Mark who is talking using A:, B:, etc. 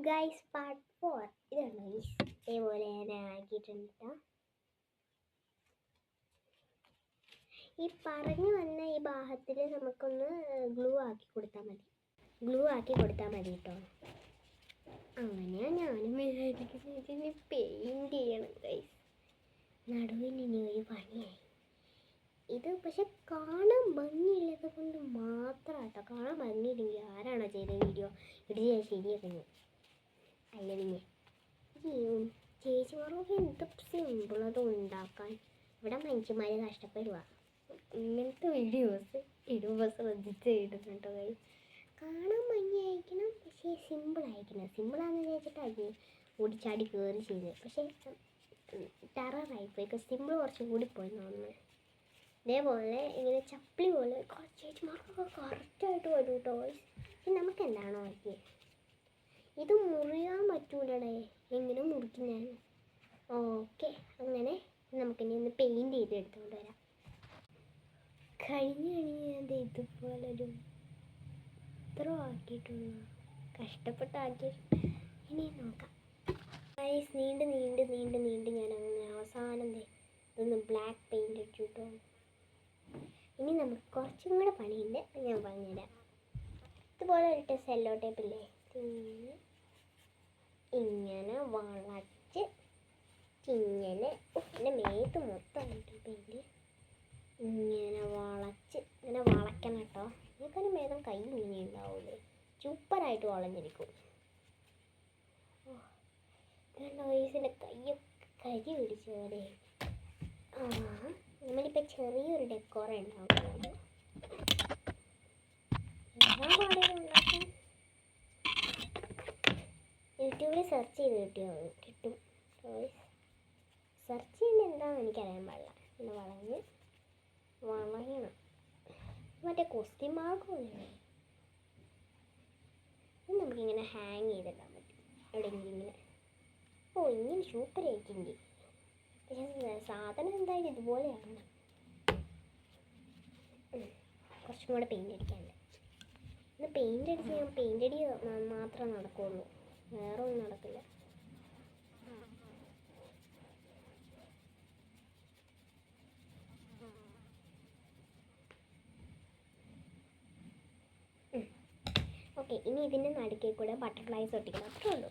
A: Guys part 4 ഇതാണ് guys. ഇതേപോലെ ഞാൻ ആക്കിയിട്ടുണ്ട്. ഈ പറഞ്ഞു വന്ന ഈ ഭാഗത്തിൽ നമുക്കൊന്ന് ഗ്ലൂ ആക്കി കൊടുത്താൽ മതി കേട്ടോ. അങ്ങനെ ഞാനും വിചാരിക്കുന്നത് പെയിൻറ് ചെയ്യണം ഗൈസ്. നടുവിന് ഇനി ഒരു പണിയായി. ഇത് പക്ഷെ കാണാൻ ഭംഗിയുള്ളത് കൊണ്ട് മാത്രം കേട്ടോ. കാണാൻ ഭംഗിയില്ലെങ്കിൽ ആരാണോ ചെയ്ത വീഡിയോ ഇത് ശരിയാക്കുന്നു അല്ല. പിന്നെ ചേച്ചിമാർക്ക് എന്ത് സിമ്പിളത് ഉണ്ടാക്കാൻ. ഇവിടെ മനുഷ്യന്മാർ കഷ്ടപ്പെടുക. ഇങ്ങനത്തെ വീഡിയോസ് ഇടുമ്പോൾ ശ്രദ്ധിച്ച് ഇടുന്നുണ്ടോ കൈ. കാണാൻ ഭംഗിയായിരിക്കണം പക്ഷേ സിമ്പിളായിരിക്കണം. സിമ്പിളാണെന്ന് വിചാരിച്ചിട്ടാണ് ഓടിച്ചാടി കയറി ചെയ്തത്. പക്ഷേ ടെററായിപ്പോയി. സിമ്പിൾ കുറച്ചും കൂടി പോയി തോന്നുന്നു. ഇതേപോലെ ഇങ്ങനെ ചപ്പിളി പോലെ ചേച്ചിമാർക്കൊക്കെ കറക്റ്റായിട്ട് വരും കേട്ടോ. നമുക്ക് എന്താണോ പറ്റിയത്. ഇത് മുറിയാൻ പറ്റൂലടേ. എങ്ങനെ മുറിക്കും ഞാൻ? ഓക്കെ, അങ്ങനെ നമുക്കിനി ഒന്ന് പെയിൻറ് ചെയ്ത് എടുത്തുകൊണ്ട് വരാം. കഴിഞ്ഞാണെങ്കിൽ ഞാൻ ഇതുപോലൊരു ഇത്ര ആക്കിയിട്ടുള്ളൂ. കഷ്ടപ്പെട്ടാക്കി. ഇനി നോക്കാം. ഗൈസ് നീണ്ട് ഞാൻ അങ്ങനെ അവസാനം ഇതൊന്ന് ബ്ലാക്ക് പെയിൻറ് അടിച്ചു കേട്ടോ. ഇനി നമുക്ക് കുറച്ചും കൂടെ പണിയുണ്ട്. ഞാൻ പറഞ്ഞുതരാം. ഇതുപോലെ ഒരു സെല്ലോ ടേപ്പില്ലേ, ഇങ്ങനെ വളച്ച് ഇങ്ങനെ എൻ്റെ മേത്ത് മൊത്തം പെയിൻറ് ഇങ്ങനെ വളയ്ക്കണം കേട്ടോ. എനിക്കൊരു മേതം കൈ ഇങ്ങനെ ഉണ്ടാവില്ലേ, സൂപ്പറായിട്ട് വളഞ്ഞിരിക്കും. വയസ്സിൻ്റെ കൈയൊക്കെ കരി പിടിച്ചു പോലെ. നമ്മളിപ്പോൾ ചെറിയൊരു ഡെക്കോറ ഉണ്ടാവുന്നത്. യൂട്യൂബിൽ സെർച്ച് ചെയ്ത് കിട്ടും. സെർച്ച് ചെയ്യുന്നത് എന്താണെന്ന് എനിക്കറിയാൻ പാടില്ല. പിന്നെ വളയണം മറ്റേ ക്വസ്റ്റ്യൻ മാർക്ക് പോലെ. ഇത് നമുക്കിങ്ങനെ ഹാങ് ചെയ്തിടാൻ പറ്റും എവിടെയെങ്കിലും ഇങ്ങനെ. ഇങ്ങനെ സൂപ്പറായിട്ടുണ്ട്. പക്ഷേ സാധനം എന്തായാലും ഇതുപോലെയാണ്. കുറച്ചും കൂടെ പെയിൻ്റ് അടിക്കാനുണ്ട്. ഇന്ന് പെയിൻ്റ് അടിച്ച് ഞാൻ പെയിൻ്റ് അടി മാത്രമേ നടക്കുകയുള്ളൂ, വേറെ ഒന്നും നടക്കില്ല. ഓക്കെ, ഇനി ഇതിൻ്റെ നടുക്കേ കൂടെ ബട്ടർഫ്ലൈസ് ഒട്ടിക്കണം. അത്രേ ഉള്ളൂ.